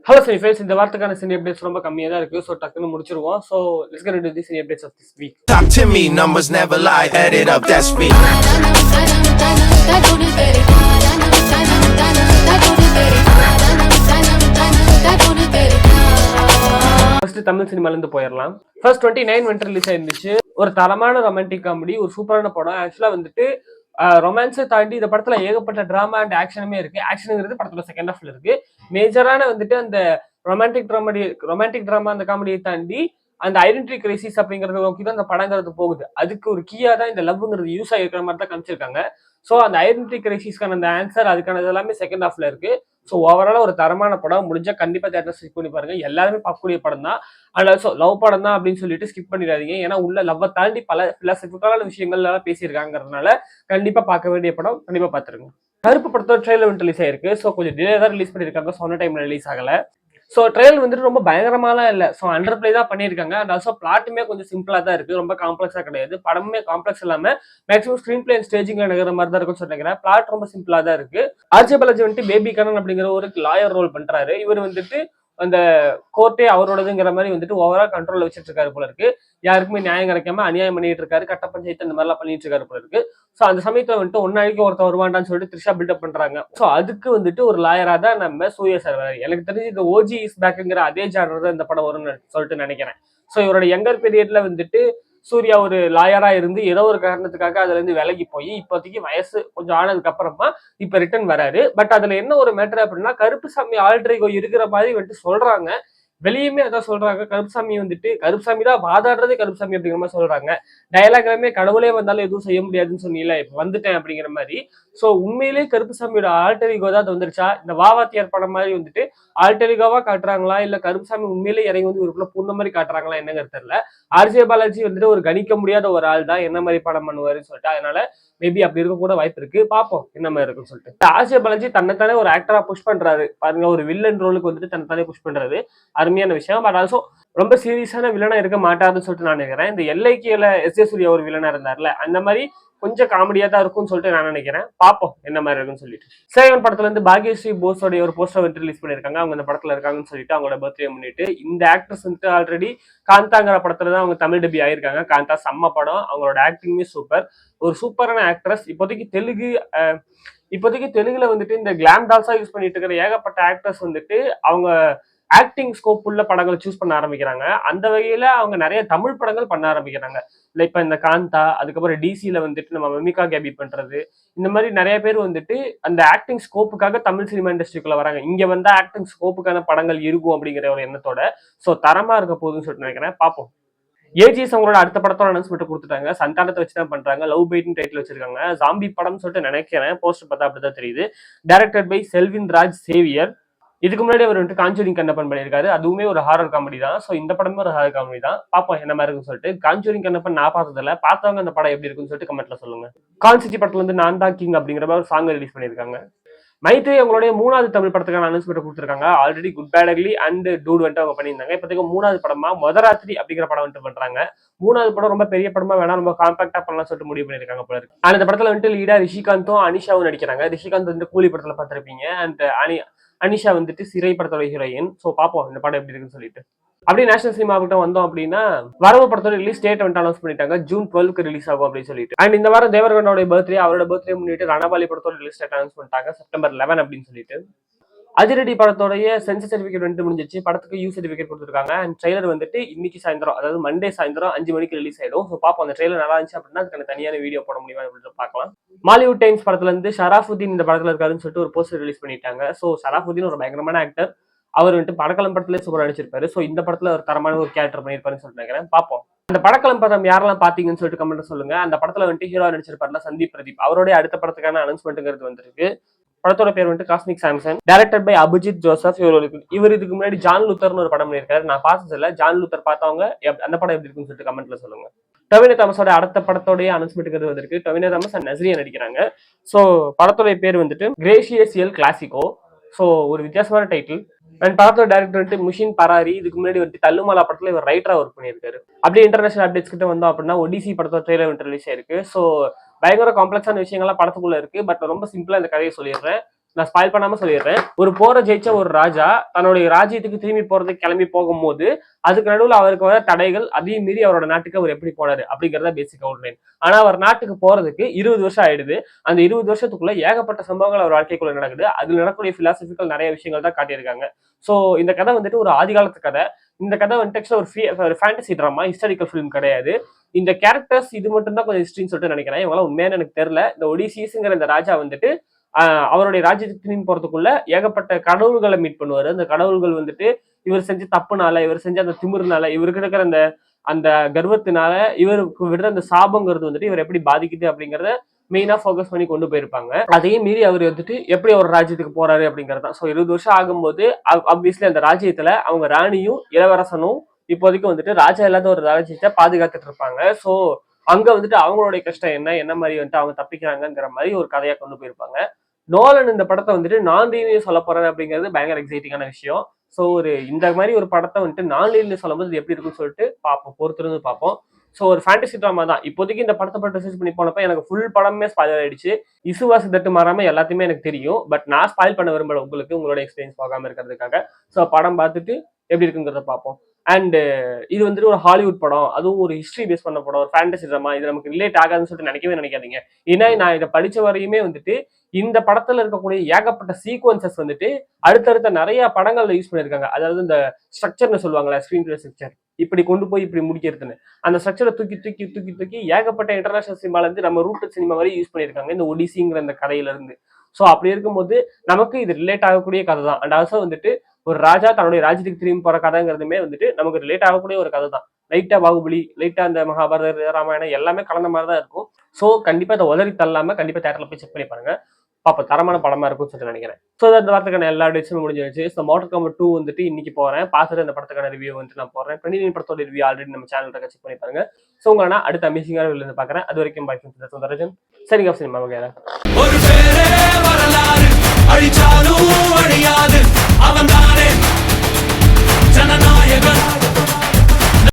Hello, Sunny friends. இந்த வாரத்துக்கான cine updates ரொம்ப கம்மியா தான் இருக்கு. சோ டக்குன்னு முடிச்சிருவோம். So let's get into the cine updates of this week. Talk to me, numbers never lie, add it up, that's me. First Tamil சினிமால இருந்து போயிடலாம். ஃபர்ஸ்ட் 29 வந்து ரிலீஸ் ஆயிருந்துச்சு. ஒரு தரமான ரொமான்டிக் காமெடி, ஒரு சூப்பரான படம். ஆக்சுவலா வந்துட்டு ரொமான்ஸை தாண்டி இந்த படத்துல ஏகப்பட்ட டிராமா அண்ட் ஆக்ஷனுமே இருக்கு. ஆக்ஷனுங்கிறது படத்துல செகண்ட் ஹாஃப்ல இருக்கு. மேஜரான வந்துட்டு அந்த ரொமான்டிக் டிராமா அந்த காமெடியை தாண்டி அந்த ஐடென்டிட்டி கிரைசிஸ் அப்படிங்கறத நோக்கி தான் அந்த படங்கிறது போகுது. அதுக்கு ஒரு கீயா தான் இந்த லவ்ங்கிறது யூஸ் ஆகிருக்கிற மாதிரி தான் காமிச்சிருக்காங்க. ஸோ அந்த ஐடென்டிட்டி கிரைசிஸ்க்கான அந்த ஆன்சர் அதுக்கான எல்லாமே செகண்ட் ஹாஃப்ல இருக்கு. ஸோ ஓவரால ஒரு தரமான படம். முடிஞ்சா கண்டிப்பா தேட்டர் ஸ்கிப் பண்ணி பாருங்க. எல்லாருமே பார்க்கக்கூடிய படம் தான். அண்ட் ஆல்சோ லவ் படம் தான் அப்படின்னு சொல்லிட்டு ஸ்கிப் பண்ணிடாதீங்க. ஏன்னா உள்ள லவ்வை தாண்டி பல பிலாசபிக்கலான விஷயங்கள் எல்லாம் பேசியிருக்காங்கிறதுனால கண்டிப்பா பார்க்க வேண்டிய படம். கண்டிப்பா பார்த்துருங்க. கருப்பு படத்தோட ட்ரெயிலர் வந்து ரிலீஸ் ஆயிருக்கு. ஸோ கொஞ்சம் டிலே தான் ரிலீஸ் பண்ணியிருக்காங்க. சொன்ன டைம்ல ரிலீஸ் ஆகல. ஸோ ட்ரெயில் வந்துட்டு ரொம்ப பயங்கரமாலாம் இல்லை. ஸோ அண்டர் பிளே தான் பண்ணியிருக்காங்க. அண்ட் ஆல்சோ பிளாட்டுமே கொஞ்சம் சிம்பிளா தான் இருக்கு. ரொம்ப காம்ப்ளெக்ஸா கிடையாது. படமே காம்ப்ளெக்ஸ் இல்லாம மேக்ஸிமம் ஸ்கிரீன் பிளே ஸ்டேஜிங் நடக்கிற மாதிரி தான் இருக்கும்னு சொல்லிக்கிறேன். பிளாட் ரொம்ப சிம்பிளா தான் இருக்கு. ஆர்ஜே பாலாஜி வந்துட்டு பேபி கண்ணன் அப்படிங்கிற ஒரு லாயர் ரோல் பண்றாரு. இவர் வந்துட்டு அந்த கோர்ட்டே அவரோடதுங்கிற மாதிரி வந்துட்டு ஓவரால் கண்ட்ரோல்ல வச்சிட்டு இருக்காரு போல இருக்கு. யாருக்குமே நியாயம் கிடைக்காம அநியாயம் பண்ணிட்டு இருக்காரு. கட்ட பஞ்சாயத்து இந்த மாதிரிலாம் பண்ணிட்டு இருக்காரு போல இருக்கு. ஸோ அந்த சமயத்துல வந்துட்டு ஒன்னாடிக்கு ஒருத்தர் வருவாண்டான்னு சொல்லிட்டு த்ரிஷா பில்டப் பண்றாங்க. ஸோ அதுக்கு வந்துட்டு ஒரு லாயரா தான் நம்ம சூர்யா சார் வராரு. எனக்கு தெரிஞ்சு இந்த ஓஜி இஸ் பேக்குங்கிற அதே ஜானர் தான் இந்த படம் வரும்னு சொல்லிட்டு நினைக்கிறேன். ஸோ இவரோட யங்கர் பீரியட்ல வந்துட்டு சூர்யா ஒரு லாயரா இருந்து ஏதோ ஒரு காரணத்துக்காக அதுல இருந்து விலகி போய் இப்போதைக்கு வயசு கொஞ்சம் ஆனதுக்கு அப்புறமா இப்ப ரிட்டர்ன் வராரு. பட் அதுல என்ன ஒரு மேட்டர் அப்படின்னா கருப்புசாமி ஆல்ட்ரிகோ இருக்கிற மாதிரி வந்துட்டு சொல்றாங்க. வெளியுமே அதான் சொல்றாங்க. கருப்புசாமி வந்துட்டு கருப்புசாமி தான் வாதாடுறதே கருப்புசாமி அப்படிங்கிற மாதிரி சொல்றாங்க. டயலாக்லாமே கடவுளே வந்தாலும் எதுவும் செய்ய முடியாதுன்னு சொன்னீங்களா, இப்ப வந்துட்டேன் அப்படிங்கிற மாதிரி. சோ உண்மையிலேயே கருப்புசாமியோட ஆல்டரிகோ தான் அது வந்துருச்சா, இந்த வாவாத்தியார் படம் மாதிரி வந்துட்டு ஆல்டரிகோவா காட்டுறாங்களா, இல்ல கருப்புசாமி உண்மையிலேயே இறங்கி வந்து இவருக்குள்ள பூந்த மாதிரி காட்டுறாங்களா என்னங்கிறது தெரியல. ஆர்ஜே பாலாஜி வந்துட்டு ஒரு கணிக்க முடியாத ஒரு ஆள் தான், என்ன மாதிரி படம் பண்ணுவாருன்னு சொல்லிட்டு. அதனால மேபி அப்படி இருக்க கூட வாய்ப்பு இருக்கு. பார்ப்போம் என்ன மாதிரி இருக்குன்னு சொல்லிட்டு. ஆர்ஜே பாலாஜி தன்னைத்தானே ஒரு ஆக்டரா புஷ் பண்றாரு பாருங்க. ஒரு வில்லன் ரோலுக்கு வந்துட்டு தன்னைத்தானே புஷ் பண்றாரு. அருமையான விஷயம். பட் ஆல்சோ ரொம்ப சீரியஸான வில்லனா இருக்க மாட்டாருன்னு சொல்லிட்டு நான் நினைக்கிறேன். இந்த எல்ஐக்கியில எஸ் ஏ சூர்யா ஒரு வில்லனா இருந்தார்ல, அந்த மாதிரி கொஞ்சம் காமெடியா தான் இருக்கும்னு சொல்லிட்டு நான் நினைக்கிறேன். பார்ப்போம் என்ன மாதிரி இருக்குன்னு சொல்லிட்டு. சேவன் படத்துல இருந்து பாக்யஸ்ரீ போஸோட ஒரு போஸ்டர் வந்து ரிலீஸ் பண்ணிருக்காங்க. அவங்க இந்த படத்துல இருக்காங்கன்னு சொல்லிட்டு அவங்களோட பர்த்டே முன்னிட்டு. இந்த ஆக்ட்ரஸ் வந்துட்டு ஆல்ரெடி காந்தாங்கிற படத்துல தான் அவங்க தமிழ் டபி ஆயிருக்காங்க. காந்தா செம்ம படம். அவங்களோட ஆக்டிங்குமே சூப்பர். ஒரு சூப்பரான ஆக்ட்ரஸ். இப்போதைக்கு தெலுங்குல வந்துட்டு இந்த கிளாம் டால்ஸா யூஸ் பண்ணிட்டு இருக்கிற ஏகப்பட்ட ஆக்டர்ஸ் வந்துட்டு அவங்க ஆக்டிங் ஸ்கோப் உள்ள படங்களை சூஸ் பண்ண ஆரம்பிக்கிறாங்க. அந்த வகையில அவங்க நிறைய தமிழ் படங்கள் பண்ண ஆரம்பிக்கிறாங்க. இல்ல இப்ப இந்த காந்தா, அதுக்கப்புறம் டிசில வந்துட்டு நம்ம மெமிகா கேபி பண்றது, இந்த மாதிரி நிறைய பேர் வந்துட்டு அந்த ஆக்டிங் ஸ்கோப்புக்காக தமிழ் சினிமா இண்டஸ்ட்ரிக்குள்ள வராங்க. இங்க வந்து ஆக்டிங் ஸ்கோப்புக்கான படங்கள் இருக்கும் அப்படிங்கிற ஒரு எண்ணத்தோட. சோ தரமா இருக்க போகுதுன்னு சொல்லிட்டு நினைக்கிறேன். பார்ப்போம். ஏஜிஎஸ் அவங்களோட அடுத்த படத்தோட அனௌன்ஸ்மெண்ட் கொடுத்துட்டாங்க. சந்தானத்தை வச்சுதான் பண்றாங்க. லவ் பைட்னு டைட்டில் வச்சிருக்காங்க. ஜாம்பி படம் சொல்லிட்டு நினைக்கிறேன். போஸ்டர் பார்த்தா அப்படிதான் தெரியுது. Directed by Selvin Raj Xavier. இதுக்கு முன்னாடி அவர் வந்துட்டு காஞ்சூரிங் கண்ணப்பன் பண்ணியிருக்காரு. அதுவுமே ஒரு ஹாரர் காமெடி தான். ஸோ இந்த படமே ஒரு ஹாரர் காமெடி தான். பார்ப்போம் என்ன மாதிரி இருக்குன்னு சொல்லிட்டு. காஞ்சூரிங் கண்ணப்பன் நான் பார்த்ததில்ல. பார்த்தவங்க அந்த படம் எப்படி இருக்குன்னு சொல்லிட்டு கமெண்ட்ல சொல்லுங்க. கான்சிட்டி படத்துல வந்து நான் தான் கிங் அப்படிங்கிற மாதிரி ஒரு சாங் ரிலீஸ் பண்ணியிருக்காங்க. மைத்ரி அவங்களுடைய மூணாவது தமிழ் படத்துக்கான அனௌன்ஸ்மெண்ட் கொடுத்துருக்காங்க. Already good bad ugly and dude வந்துட்டு அவங்க பண்ணியிருந்தாங்க. இப்போதைக்கு மூணாவது படமா மொதராத்திரி அப்படிங்கிற படம் வந்துட்டு பண்றாங்க. மூணாவது படம் ரொம்ப பெரிய படமா வேணாம், ரொம்ப காம்பாக்டா பண்ணலாம் சொல்லிட்டு முடிவு பண்ணிருக்காங்க போல இருக்கு. அந்த படத்துல வந்துட்டு லீடா ரிஷிகாந்தும் அனிஷாவும் நடிக்கிறாங்க. ரிஷிகாந்த் வந்து கூலி படத்துல பார்த்திருப்பீங்க. அண்ட் அனிஷா வந்துட்டு சிறை படத்தோட ஹீரோயின். ஸோ பார்ப்போம் இந்த படம் எப்படி இருக்குன்னு சொல்லிட்டு. அப்படியே நேஷனல் சினிமா கிட்ட வந்தோம் அப்படின்னா வரவு படத்தோட ரிலீஸ் டேட் வந்து அனௌன்ஸ் பண்ணிட்டாங்க. ஜூன் 12க்கு ரிலீஸ் ஆகும் அப்படின்னு சொல்லிட்டு. அண்ட் இந்த வாரம் தேவர்கனோட பர்த்டே, அவரோட பர்த்டே முன்னிட்டு ரணபாலி படத்தோட ரிலீஸ் டேட் அனௌன்ஸ் பண்ணிட்டாங்க. செப்டம்பர் 11 அப்படின்னு சொல்லிட்டு. அதிரடி படத்தோடைய சென்சர் சர்டிபிகேட் வந்துட்டு முடிஞ்சிச்சு. படத்துக்கு யூ சர்டிபிகேட் கொடுத்துருக்காங்க. அண்ட் ட்ரெய்லர் வந்துட்டு இன்னைக்கு சாயந்தரம், அதாவது மண்டே சாயந்தரம் 5 மணிக்கு ரிலீஸ் ஆயிடும். ஸோ பார்ப்போம் அந்த ட்ரெய்லர் நல்லா இருந்துச்சு அப்படின்னா அதுக்கான தனியான வீடியோ போட முடியுமா அப்படின்னு பார்க்கலாம். மாலிவுட் டைம்ஸ் படத்துல இருந்து ஷராஃபுதீன் இந்த படத்துல இருக்காருன்னு சொல்லிட்டு ஒரு போஸ்டர் ரிலீஸ் பண்ணிட்டாங்க. ஸோ ஷராஃபுதீன் ஒரு பயங்கரமான ஆக்டர். அவர் வந்துட்டு படக்கலம் படத்துல சூப்பர் நடிச்சிருப்பாரு. ஸோ இந்த படத்துல ஒரு தரமான ஒரு கேரக்டர் பண்ணிருப்பாருன்னு சொல்லிட்டு நினைக்கிறேன். பார்ப்போம். அந்த படக்கலம் படம் யாரெல்லாம் பாத்தீங்கன்னு சொல்லிட்டு கமெண்ட் சொல்லுங்க. அந்த படத்துல வந்துட்டு ஹீரோ நடிச்சிருப்பாருல சந்தீப் பிரதீப், அவருடைய அடுத்த படத்துக்கான அனௌன்ஸ்மெண்ட்ங்கிறது வந்திருக்கு. படத்தோட பேர் வந்துட்டு cosmic Samson. Directed by Abhijith Joseph. இவர் இதுக்கு முன்னாடி ஜான் லூத்தர்னு ஒரு படம் பண்ணியிருக்காரு. நான் பார்த்ததில்ல. ஜான் லூத்தர் பார்த்தவங்க அந்த படம் எப்படி இருக்குன்னு சொல்லிட்டு கமெண்ட்ல சொல்லுங்க. டொவினோ தாமஸோட அடுத்த படத்தோடைய அனௌன்ஸ்மெண்ட்ங்கிறது வந்திருக்கு. டொவினோ தாமஸ் அண்ட் நஸ்ரியா நடிக்கிறாங்க. ஸோ படத்தோட பேர் வந்துட்டு கிரேஷியஸ் எல் கிளாசிகோ. ஸோ ஒரு வித்தியாசமான டைட்டில். அண்ட் படத்தோட டைரக்டர் வந்துட்டு முஷின் பராரி. இதுக்கு முன்னாடி வந்துட்டு தள்ளுமாலா படத்துல இவர் ரைட்டரா ஒர்க் பண்ணியிருக்காரு. அப்படியே இன்டர்நேஷனல் அப்டேட்ஸ் கிட்ட வந்தோம் அப்படின்னா ஒடிசி படத்தோட ட்ரெய்லர் வந்துட்டு ரிலீஸ் ஆயிருக்கு. ஸோ பயங்கர காம்ப்ளெக்ஸான விஷயங்கள்லாம் படத்துக்குள்ள இருக்கு. பட் ரொம்ப சிம்பிளா இந்த கதையை சொல்லிடுறேன். நான் ஸ்பாயில் பண்ணாம சொல்லிடுறேன். ஒரு போரை ஜெயிச்ச ஒரு ராஜா தன்னுடைய ராஜ்யத்துக்கு திரும்பி போறதுக்கு கிளம்பி போகும்போது அதுக்கு நடுவுல அவருக்கு வர தடைகள், அதையும் மீறி அவரோட நாட்டுக்கு அவர் எப்படி போனாரு அப்படிங்கறத பேசிக் அவுட்லைன். ஆனா அவர் நாட்டுக்கு போறதுக்கு 20 வருஷம் ஆயிடுது. அந்த 20 வருஷத்துக்குள்ள ஏகப்பட்ட சம்பவங்கள் அவர் வாழ்க்கைக்குள்ள நடக்குது. அதுல நடக்கக்கூடிய பிலாசபிக்கல் நிறைய விஷயங்கள் தான் காட்டியிருக்காங்க. சோ இந்த கதை வந்துட்டு ஒரு ஆதிகாலத்து கதை. இந்த கதை வந்துட்டு ஒரு ஃபேண்டசி டிராமா, ஹிஸ்டாரிக்கல் ஃபிலிம் கிடையாது. இந்த கேரக்டர்ஸ் இது மட்டும் தான் கொஞ்சம் ஹிஸ்டரின்னு சொல்லிட்டு நினைக்கிறேன். இவங்களாம் உண்மையான எனக்கு தெரியல. இந்த ஒடிசிஸ்ங்கிற இந்த ராஜா வந்துட்டு அவருடைய ராஜ்யத்துக்கு திரும்பி போறதுக்குள்ள ஏகப்பட்ட கடவுள்களை மீட் பண்ணுவாரு. அந்த கடவுள்கள் வந்துட்டு இவர் செஞ்ச தப்புனால, இவர் செஞ்ச அந்த திமிருனால, இவருக்கு இருக்கிற அந்த அந்த கர்வத்தினால இவருக்கு விடுற அந்த சாபங்கிறது வந்துட்டு இவர் எப்படி பாதிக்குது அப்படிங்கறத மெயினா ஃபோக்கஸ் பண்ணி கொண்டு போயிருப்பாங்க. அதையும் மீறி அவர் வந்துட்டு எப்படி ஒரு ராஜ்யத்துக்கு போறாரு அப்படிங்கறது தான். ஸோ 20 வருஷம் ஆகும்போது ஆப்வியஸ்லி அந்த ராஜ்யத்துல அவங்க ராணியும் இளவரசனும் இப்போதைக்கு வந்துட்டு ராஜா இல்லாத ஒரு ராஜ்யத்தை பாதுகாத்துட்டு இருப்பாங்க. ஸோ அங்க வந்துட்டு அவங்களுடைய கஷ்டம் என்ன மாதிரி வந்துட்டு அவங்க தப்பிக்கிறாங்கிற மாதிரி ஒரு கதையா கொண்டு போயிருப்பாங்க. நோலன் இந்த படத்தை வந்துட்டு நான் லீனியர் சொல்ல போறேன் அப்படிங்கிறது பயங்கர எக்ஸைட்டிங்கான விஷயம். ஸோ இந்த மாதிரி ஒரு படத்தை வந்துட்டு நான் லீனியர் சொல்லும்போது இது எப்படி இருக்குன்னு சொல்லிட்டு பார்ப்போம், பொறுத்திருந்து பார்ப்போம். ஸோ ஒரு ஃபேண்டசி ட்ராமா தான். இப்போதைக்கு இந்த படத்தை பற்றி ரிசர்ச் பண்ணி போனப்ப எனக்கு ஃபுல் படமே ஸ்பாயில் ஆயிடுச்சு. இசுவாசி தட்டு மாறாம எல்லாத்தையுமே எனக்கு தெரியும். பட் நான் ஸ்பாயில் பண்ண விரும்பல உங்களுக்கு, உங்களோட எக்ஸ்பீரியன்ஸ் பார்க்காம இருக்கிறதுக்காக. ஸோ படம் பார்த்துட்டு எப்படி இருக்குங்கிறத பார்ப்போம். அண்ட் இது வந்துட்டு ஒரு ஹாலிவுட் படம், அதுவும் ஒரு ஹிஸ்டரி பேஸ் பண்ண படம், ஒரு ஃபேண்டசி ட்ராமா. இது நமக்கு ரிலேட் ஆகாதுன்னு சொல்லிட்டு நினைக்காதீங்க. ஏன்னா நான் இதை படிச்ச வரையுமே வந்துட்டு இந்த படத்துல இருக்கக்கூடிய ஏகப்பட்ட சீக்வன்சஸ் வந்துட்டு அடுத்தடுத்த நிறைய படங்கள்ல யூஸ் பண்ணிருக்காங்க. அதாவது இந்த ஸ்ட்ரக்சர்னு சொல்லுவாங்களா, ஸ்கிரீன் பிளே ஸ்ட்ரக்சர், இப்படி கொண்டு போய் இப்படி முடிக்கிறதுன்னு அந்த ஸ்ட்ரக்சரை தூக்கி ஏகப்பட்ட இன்டர்நேஷனல் சினிமால இருந்து நம்ம ரூட் சினிமா வரை யூஸ் பண்ணியிருக்காங்க இந்த ஒடிசிங்கிற அந்த கதையில இருந்து. ஸோ அப்படி இருக்கும்போது நமக்கு இது ரிலேட் ஆகக்கூடிய கதை தான். அண்ட் ஆல்சோ வந்துட்டு ஒரு ராஜா தன்னுடைய ராஜ்யத்துக்கு திரும்பி போற கதைங்கிறதுமே வந்துட்டு நமக்கு ரிலேட் ஆகக்கூடிய ஒரு கதை தான். லைட்டா பாகுபலி, லைட்டா அந்த மகாபாரத, ராமாயணம் எல்லாமே கலந்த மாதிரி தான் இருக்கும். ஸோ கண்டிப்பா இதை உதறி தள்ளாம கண்டிப்பா தேட்டர்ல போய் செக் பண்ணி பாருங்க. பாப்பா தரமான படமா இருக்கும்னு சொல்லிட்டு நினைக்கிறேன். ஸோ அந்த வாரத்துக்கான எல்லா டேட்ஸும் முடிஞ்சிருச்சு. ஸோ மார்டல் காம்பட் 2 வந்துட்டு இன்னைக்கு போறேன், பார்த்துட்டு அந்த படத்துக்கான ரிவ்யூ வந்துட்டு நான் போடுறேன். 29 படத்தோட ரிவ்யூ ஆல்ரெடி நம்ம சேனல் செக் பண்ணி பாருங்க. ஸோ உங்களை நான் அடுத்த அமேசிங்கான வீடியோல இருந்து பார்க்குறேன். அது வரைக்கும் பை ஃப்ரெண்ட்ஸ். சரிங்க சினிமா வகையில ஒரு பேரே வரலாறு அழிச்சாலும்